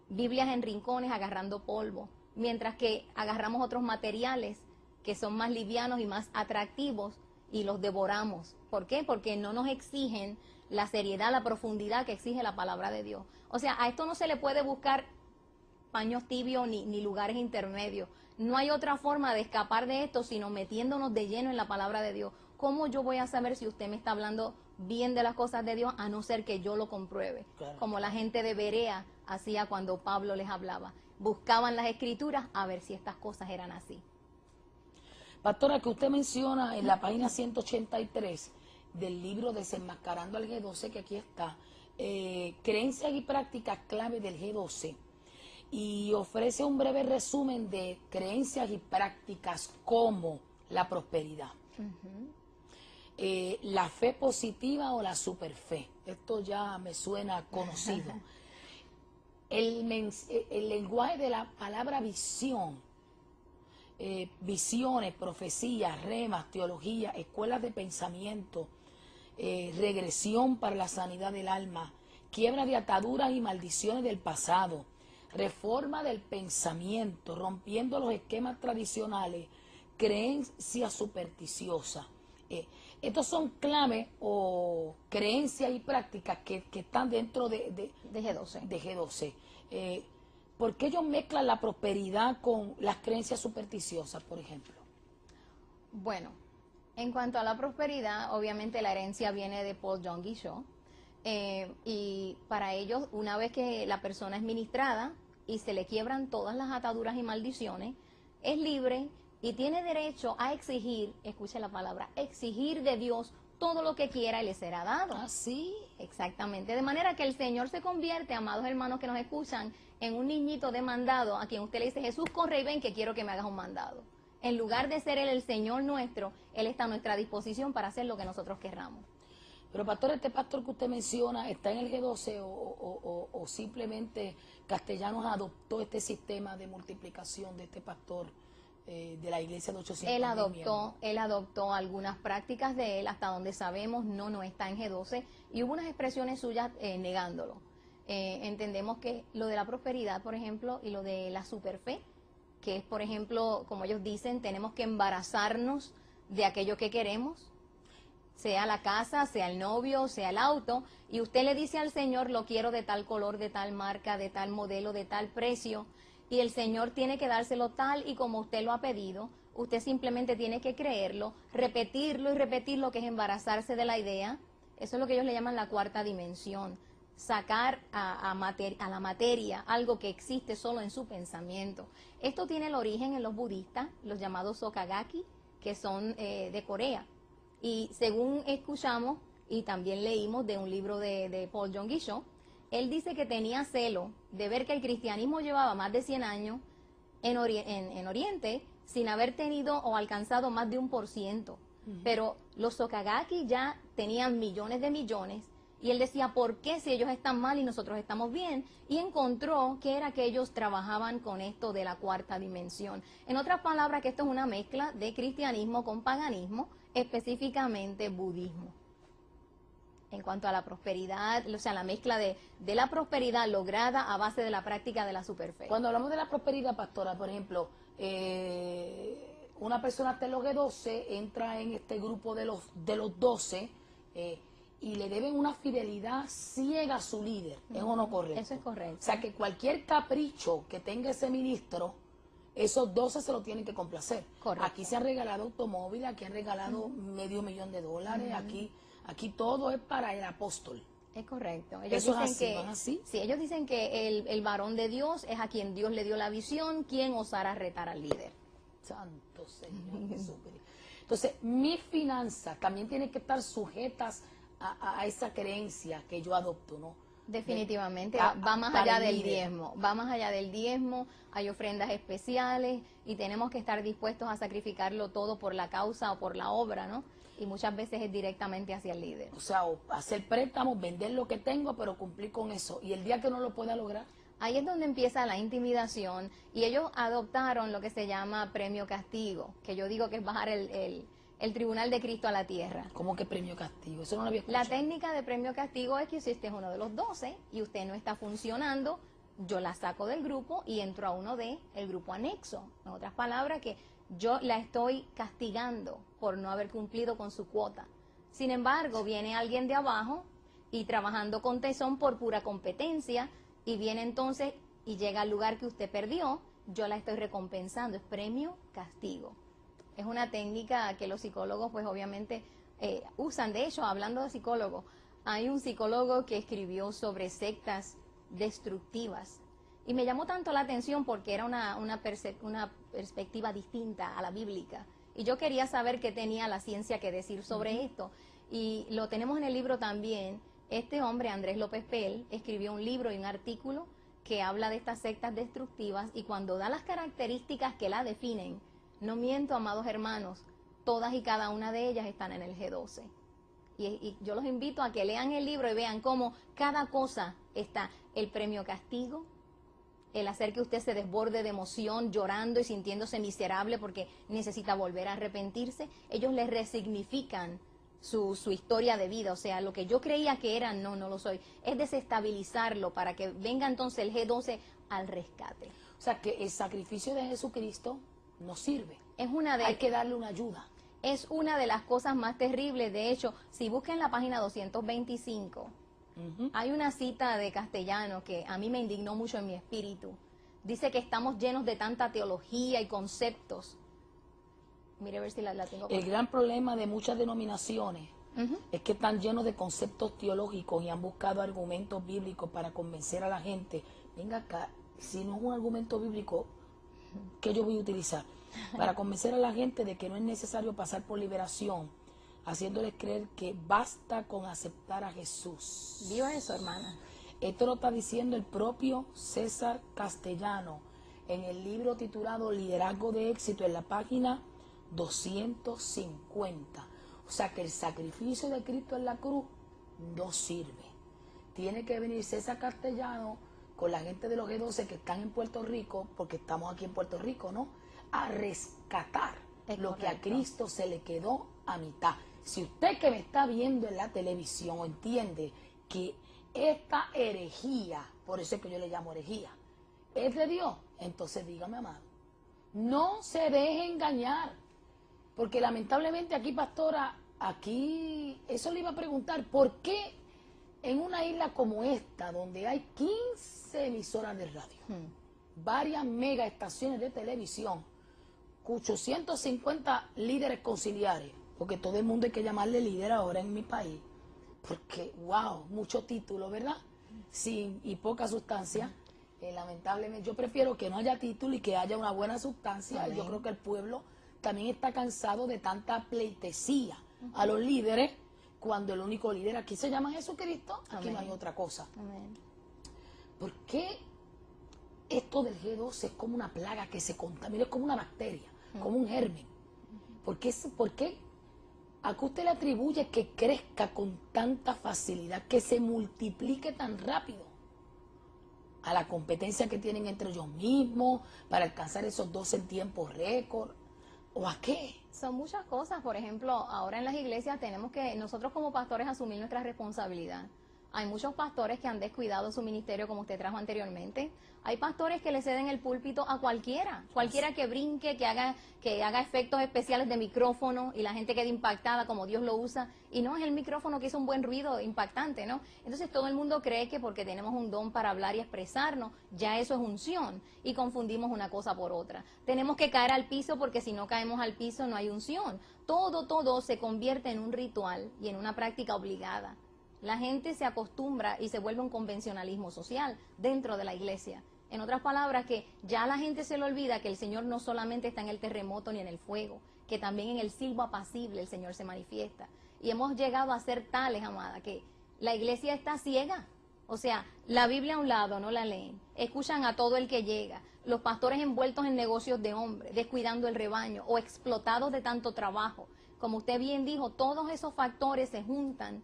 Biblias en rincones agarrando polvo, mientras que agarramos otros materiales que son más livianos y más atractivos y los devoramos. ¿Por qué? Porque no nos exigen la seriedad, la profundidad que exige la palabra de Dios. O sea, a esto no se le puede buscar paños tibios ni lugares intermedios. No hay otra forma de escapar de esto sino metiéndonos de lleno en la palabra de Dios. ¿Cómo yo voy a saber si usted me está hablando bien de las cosas de Dios a no ser que yo lo compruebe? Claro. Como la gente de Berea hacía cuando Pablo les hablaba. Buscaban las escrituras a ver si estas cosas eran así. Pastora, que usted menciona en la página 183 del libro Desenmascarando al G12, que aquí está, creencias y prácticas clave del G12. Y ofrece un breve resumen de creencias y prácticas como la prosperidad, la fe positiva o la superfe. Esto ya me suena conocido. El lenguaje de la palabra visión, visiones, profecías, remas, teología, escuelas de pensamiento, regresión para la sanidad del alma, quiebra de ataduras y maldiciones del pasado, reforma del pensamiento, rompiendo los esquemas tradicionales, creencias supersticiosas. Estos son claves o creencias y prácticas que están dentro de G12. De G12. ¿Por qué ellos mezclan la prosperidad con las creencias supersticiosas, por ejemplo? Bueno, en cuanto a la prosperidad, obviamente la herencia viene de Paul John Guichot. Y para ellos, una vez que la persona es ministrada y se le quiebran todas las ataduras y maldiciones, es libre y tiene derecho a exigir, escuche la palabra, exigir de Dios todo lo que quiera y le será dado. ¿Ah, sí? Exactamente. De manera que el Señor se convierte, amados hermanos que nos escuchan, en un niñito demandado a quien usted le dice: Jesús, corre y ven que quiero que me hagas un mandado. En lugar de ser Él el Señor nuestro, Él está a nuestra disposición para hacer lo que nosotros querramos. Pero pastor, este pastor que usted menciona, ¿está en el G12 o simplemente Castellanos adoptó este sistema de multiplicación de este pastor de la iglesia de 800 miembros? Él adoptó algunas prácticas de él, hasta donde sabemos no está en G12, y hubo unas expresiones suyas negándolo. Entendemos que lo de la prosperidad, por ejemplo, y lo de la superfe, que es, por ejemplo, como ellos dicen, tenemos que embarazarnos de aquello que queremos, sea la casa, sea el novio, sea el auto, y usted le dice al Señor, lo quiero de tal color, de tal marca, de tal modelo, de tal precio, y el Señor tiene que dárselo tal y como usted lo ha pedido. Usted simplemente tiene que creerlo, repetirlo y repetirlo, que es embarazarse de la idea. Eso es lo que ellos le llaman la cuarta dimensión, sacar a la materia algo que existe solo en su pensamiento. Esto tiene el origen en los budistas, los llamados Sokagaki, que son de Corea. Y según escuchamos y también leímos de un libro de Paul Yonggi-cho, él dice que tenía celo de ver que el cristianismo llevaba más de 100 años en Oriente sin haber tenido o alcanzado más de 1%. Pero los Sokagaki ya tenían millones de millones, y él decía, ¿por qué si ellos están mal y nosotros estamos bien? Y encontró que era que ellos trabajaban con esto de la cuarta dimensión. En otras palabras, que esto es una mezcla de cristianismo con paganismo, específicamente budismo. En cuanto a la prosperidad, o sea, la mezcla de la prosperidad lograda a base de la práctica de la superfe. Cuando hablamos de la prosperidad, pastora, por ejemplo, una persona de los G12 entra en este grupo de los 12 y le deben una fidelidad ciega a su líder. ¿Es o no correcto? Eso es correcto. O sea, que cualquier capricho que tenga ese ministro, esos 12 se lo tienen que complacer. Correcto. Aquí se han regalado automóviles, aquí han regalado $500,000, aquí todo es para el apóstol. Es correcto. Eso es así, ¿no es así? Sí, ellos dicen que el varón de Dios es a quien Dios le dio la visión, quien osará retar al líder. Santo Señor Jesucristo. Entonces, mis finanzas también tienen que estar sujetas a esa creencia que yo adopto, ¿no? Definitivamente, va más allá del diezmo, hay ofrendas especiales y tenemos que estar dispuestos a sacrificarlo todo por la causa o por la obra, ¿no? Y muchas veces es directamente hacia el líder. O sea, hacer préstamos, vender lo que tengo, pero cumplir con eso. Y el día que no lo pueda lograr. Ahí es donde empieza la intimidación, y ellos adoptaron lo que se llama premio castigo, que yo digo que es bajar el tribunal de Cristo a la tierra. ¿Cómo que premio castigo? Eso no lo había escuchado. La técnica de premio castigo es que si usted es uno de los 12 y usted no está funcionando, yo la saco del grupo y entro a uno del grupo anexo. En otras palabras, que yo la estoy castigando por no haber cumplido con su cuota. Sin embargo, viene alguien de abajo y trabajando con tesón por pura competencia, y viene entonces y llega al lugar que usted perdió, yo la estoy recompensando. Es premio castigo. Es una técnica que los psicólogos pues obviamente usan. De hecho, hablando de psicólogos, hay un psicólogo que escribió sobre sectas destructivas y me llamó tanto la atención porque era una perspectiva distinta a la bíblica, y yo quería saber qué tenía la ciencia que decir sobre esto, y lo tenemos en el libro también. Este hombre, Andrés López Pel, escribió un libro y un artículo que habla de estas sectas destructivas, y cuando da las características que la definen, no miento, amados hermanos, todas y cada una de ellas están en el G12. Y yo los invito a que lean el libro y vean cómo cada cosa está: el premio castigo, el hacer que usted se desborde de emoción, llorando y sintiéndose miserable porque necesita volver a arrepentirse. Ellos les resignifican su historia de vida, o sea, lo que yo creía que era, no lo soy. Es desestabilizarlo para que venga entonces el G12 al rescate. O sea, que el sacrificio de Jesucristo no sirve. Hay que darle una ayuda. Es una de las cosas más terribles. De hecho, si buscan la página 225, hay una cita de Castellano que a mí me indignó mucho en mi espíritu. Dice que estamos llenos de tanta teología y conceptos. Mire a ver si la tengo. El gran problema de muchas denominaciones es que están llenos de conceptos teológicos y han buscado argumentos bíblicos para convencer a la gente. Venga acá, si no es un argumento bíblico, ¿qué yo voy a utilizar? Para convencer a la gente de que no es necesario pasar por liberación, haciéndoles creer que basta con aceptar a Jesús. ¿Vio eso, hermana? Esto lo está diciendo el propio César Castellano en el libro titulado Liderazgo de Éxito, en la página 250. O sea que el sacrificio de Cristo en la cruz no sirve. Tiene que venir César Castellano con la gente de los G12 que están en Puerto Rico, porque estamos aquí en Puerto Rico, ¿no? A rescatar lo que a Cristo se le quedó a mitad. Si usted que me está viendo en la televisión entiende que esta herejía, por eso es que yo le llamo herejía, es de Dios, entonces dígame, amado, no se deje engañar, porque lamentablemente aquí, pastora, aquí, eso le iba a preguntar, ¿por qué en una isla como esta, donde hay 15 emisoras de radio, varias mega estaciones de televisión, 850 líderes conciliares, porque todo el mundo hay que llamarle líder ahora en mi país, porque, wow, mucho título, ¿verdad? Sin y poca sustancia. Lamentablemente, yo prefiero que no haya título y que haya una buena sustancia. Amén. Yo creo que el pueblo también está cansado de tanta pleitesía a los líderes, cuando el único líder aquí se llama Jesucristo, aquí Amén. No hay otra cosa. Amén. ¿Por qué esto del G12 es como una plaga que se contamina, es como una bacteria, como un germen? ¿Por qué a qué usted le atribuye que crezca con tanta facilidad, que se multiplique tan rápido? ¿A la competencia que tienen entre ellos mismos para alcanzar esos 12 en tiempo récord? ¿O a qué? Son muchas cosas. Por ejemplo, ahora en las iglesias tenemos que nosotros como pastores asumir nuestra responsabilidad. Hay muchos pastores que han descuidado su ministerio, como usted trajo anteriormente. Hay pastores que le ceden el púlpito a cualquiera que brinque, que haga efectos especiales de micrófono y la gente quede impactada como Dios lo usa. Y no es el micrófono que hizo un buen ruido impactante, ¿no? Entonces todo el mundo cree que porque tenemos un don para hablar y expresarnos, ya eso es unción, y confundimos una cosa por otra. Tenemos que caer al piso porque si no caemos al piso no hay unción. Todo se convierte en un ritual y en una práctica obligada. La gente se acostumbra y se vuelve un convencionalismo social dentro de la iglesia. En otras palabras, que ya la gente se le olvida que el Señor no solamente está en el terremoto ni en el fuego, que también en el silbo apacible el Señor se manifiesta. Y hemos llegado a ser tales, amada, que la iglesia está ciega. O sea, la Biblia a un lado, no la leen. Escuchan a todo el que llega. Los pastores envueltos en negocios de hombres, descuidando el rebaño o explotados de tanto trabajo. Como usted bien dijo, todos esos factores se juntan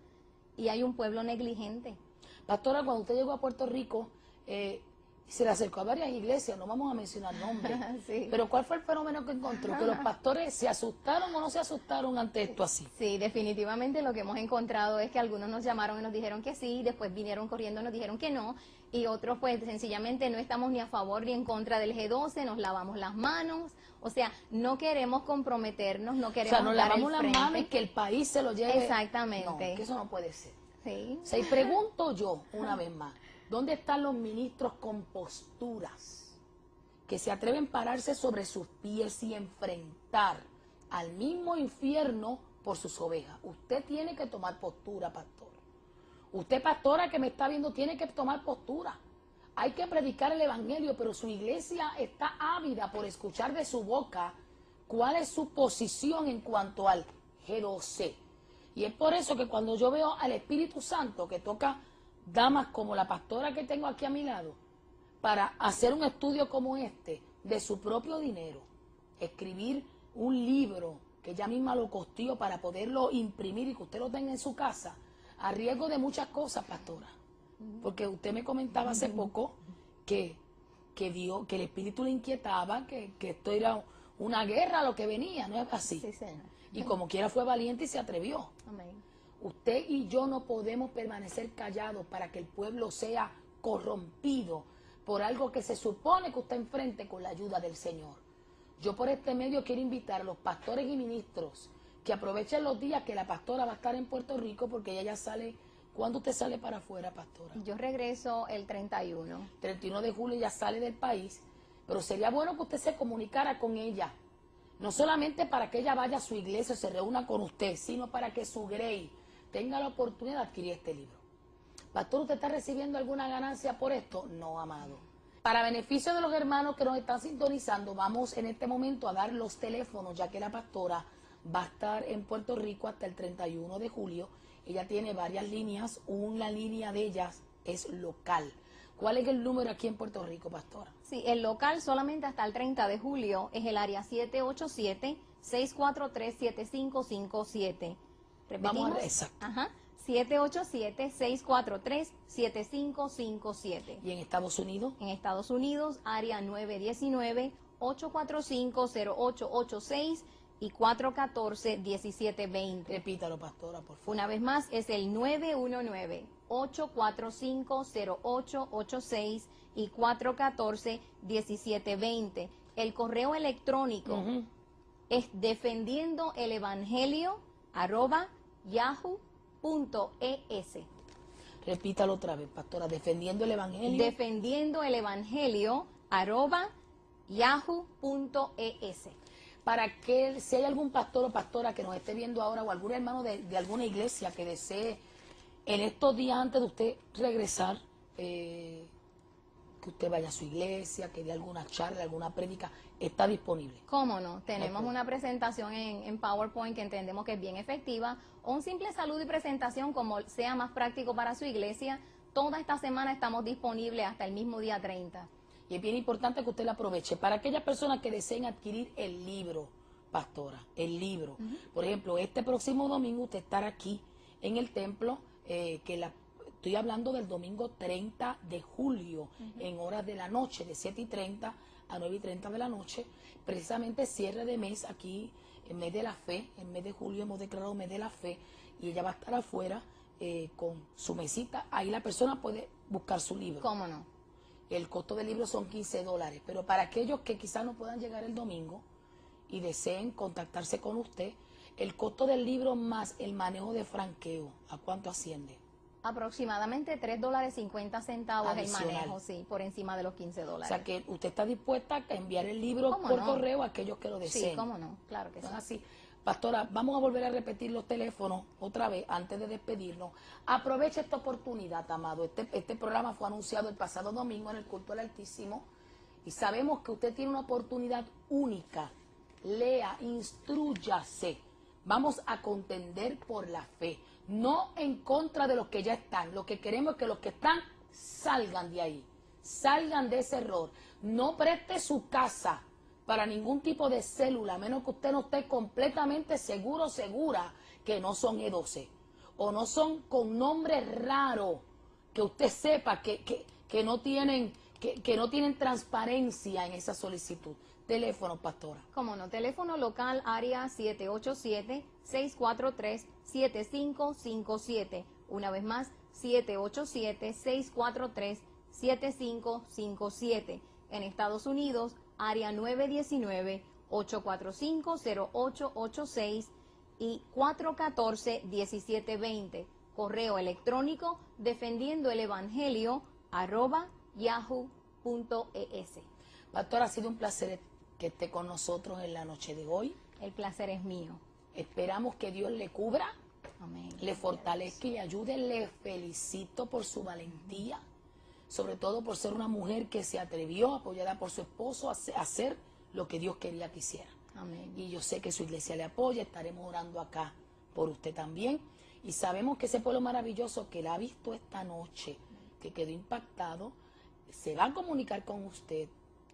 y hay un pueblo negligente. Pastora, cuando usted llegó a Puerto Rico, se le acercó a varias iglesias, no vamos a mencionar nombres, sí. Pero ¿cuál fue el fenómeno que encontró? ¿Que los pastores se asustaron o no se asustaron ante esto así? Sí, definitivamente lo que hemos encontrado es que algunos nos llamaron y nos dijeron que sí, después vinieron corriendo y nos dijeron que no, y otros pues sencillamente no estamos ni a favor ni en contra del G12, nos lavamos las manos, o sea, no queremos comprometernos, no queremos dar el frente. O sea, nos lavamos las manos y que el país se lo lleve. Exactamente. No, que eso no puede ser. Sí. O sea, y pregunto yo una vez más, ¿dónde están los ministros con posturas que se atreven a pararse sobre sus pies y enfrentar al mismo infierno por sus ovejas? Usted tiene que tomar postura, pastor. Usted, pastora, que me está viendo, tiene que tomar postura. Hay que predicar el evangelio, pero su iglesia está ávida por escuchar de su boca cuál es su posición en cuanto al G12. Y es por eso que cuando yo veo al Espíritu Santo que toca damas como la pastora que tengo aquí a mi lado, para hacer un estudio como este, de su propio dinero, escribir un libro que ella misma lo costeó para poderlo imprimir y que usted lo tenga en su casa, a riesgo de muchas cosas, pastora. Porque usted me comentaba hace poco que el Espíritu le inquietaba, que esto era una guerra lo que venía, ¿no es así? Sí, señor. Y como quiera fue valiente y se atrevió. Amén. Usted y yo no podemos permanecer callados para que el pueblo sea corrompido por algo que se supone que usted enfrente con la ayuda del Señor. Yo por este medio quiero invitar a los pastores y ministros que aprovechen los días que la pastora va a estar en Puerto Rico, porque ella ya sale. ¿Cuándo usted sale para afuera, pastora? Yo regreso el 31. 31 de julio ya sale del país, pero sería bueno que usted se comunicara con ella. No solamente para que ella vaya a su iglesia o se reúna con usted, sino para que su grey tenga la oportunidad de adquirir este libro. Pastor, ¿usted está recibiendo alguna ganancia por esto? No, amado. Para beneficio de los hermanos que nos están sintonizando, vamos en este momento a dar los teléfonos, ya que la pastora va a estar en Puerto Rico hasta el 31 de julio. Ella tiene varias líneas, una línea de ellas es local. ¿Cuál es el número aquí en Puerto Rico, pastora? Sí, el local solamente hasta el 30 de julio es el área 787-643-7557. ¿Repetimos? Vamos a exacto. Ajá. 787-643-7557. ¿Y en Estados Unidos? En Estados Unidos, área 919-845-0886 y 414-1720. Repítalo, pastora, por favor. Una vez más, es el 919-845-0886 y 414-1720. El correo electrónico es defendiendoelevangelio@yahoo.es. Repítalo otra vez, pastora. Defendiendo el Evangelio. Defendiendoelevangelio@yahoo.es. Para que, si hay algún pastor o pastora que nos esté viendo ahora, o algún hermano de alguna iglesia que desee, en estos días antes de usted regresar, que usted vaya a su iglesia, que dé alguna charla, alguna prédica, está disponible. ¿Cómo no? Tenemos Ok. una presentación en PowerPoint que entendemos que es bien efectiva, o un simple saludo y presentación como sea más práctico para su iglesia. Toda esta semana estamos disponibles hasta el mismo día 30. Y es bien importante que usted la aproveche. Para aquellas personas que deseen adquirir el libro, pastora, el libro. Por ejemplo, este próximo domingo usted estará aquí en el templo, estoy hablando del domingo 30 de julio, en horas de la noche, de 7:30 a 9:30 de la noche, precisamente cierre de mes aquí, en mes de la fe, en mes de julio hemos declarado mes de la fe, y ella va a estar afuera con su mesita. Ahí la persona puede buscar su libro. ¿Cómo no? El costo del libro son $15, pero para aquellos que quizás no puedan llegar el domingo y deseen contactarse con usted, el costo del libro más el manejo de franqueo, ¿a cuánto asciende? Aproximadamente $3.50 el Adicional. manejo, sí, por encima de los $15. O sea que usted está dispuesta a enviar el libro ¿Cómo por no? correo a aquellos que lo deseen. Sí, cómo no, claro que sí. ¿No es así? Pastora, vamos a volver a repetir los teléfonos otra vez antes de despedirnos. Aproveche esta oportunidad, amado. Este programa fue anunciado el pasado domingo en el culto al Altísimo y sabemos que usted tiene una oportunidad única. Lea, instrúyase. Vamos a contender por la fe, no en contra de los que ya están. Lo que queremos es que los que están salgan de ahí, salgan de ese error. No preste su casa para ningún tipo de célula, a menos que usted no esté completamente seguro, segura que no son E12 o no son con nombres raros, que usted sepa que no tienen transparencia en esa solicitud. Teléfono, pastora. Cómo no, teléfono local área 787-643-7557. Una vez más, 787-643-7557. En Estados Unidos, área 919-845-0886 y 414-1720. Correo electrónico defendiendoelevangelio@yahoo.es. Pastora, ha sido un placer que esté con nosotros en la noche de hoy. El placer es mío. Esperamos que Dios le cubra, Amén. le fortalezca y le ayude. Le felicito por su valentía, sobre todo por ser una mujer que se atrevió, apoyada por su esposo, a hacer lo que Dios quería que hiciera. Amén. Y yo sé que su iglesia le apoya, estaremos orando acá por usted también. Y sabemos que ese pueblo maravilloso que la ha visto esta noche, que quedó impactado, se va a comunicar con usted,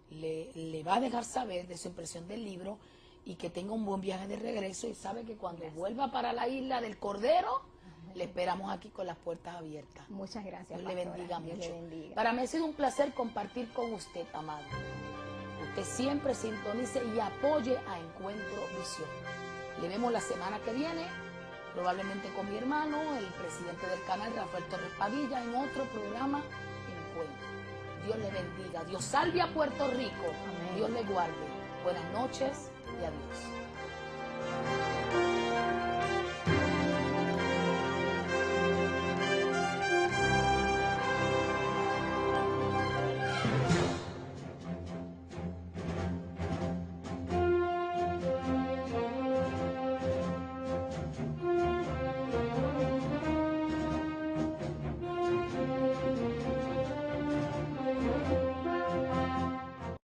le va a dejar saber de su impresión del libro y que tenga un buen viaje de regreso, y sabe que cuando vuelva para la isla del Cordero, le esperamos aquí con las puertas abiertas. Muchas gracias, Dios le pastora. bendiga Dios mucho. le bendiga. Para mí ha sido un placer compartir con usted, amado. Usted siempre sintonice y apoye a Encuentro Visión. Le vemos la semana que viene, probablemente con mi hermano, el presidente del canal, Rafael Torres Padilla, en otro programa Encuentro. Dios le bendiga. Dios salve a Puerto Rico. Amén. Dios le guarde. Buenas noches y adiós.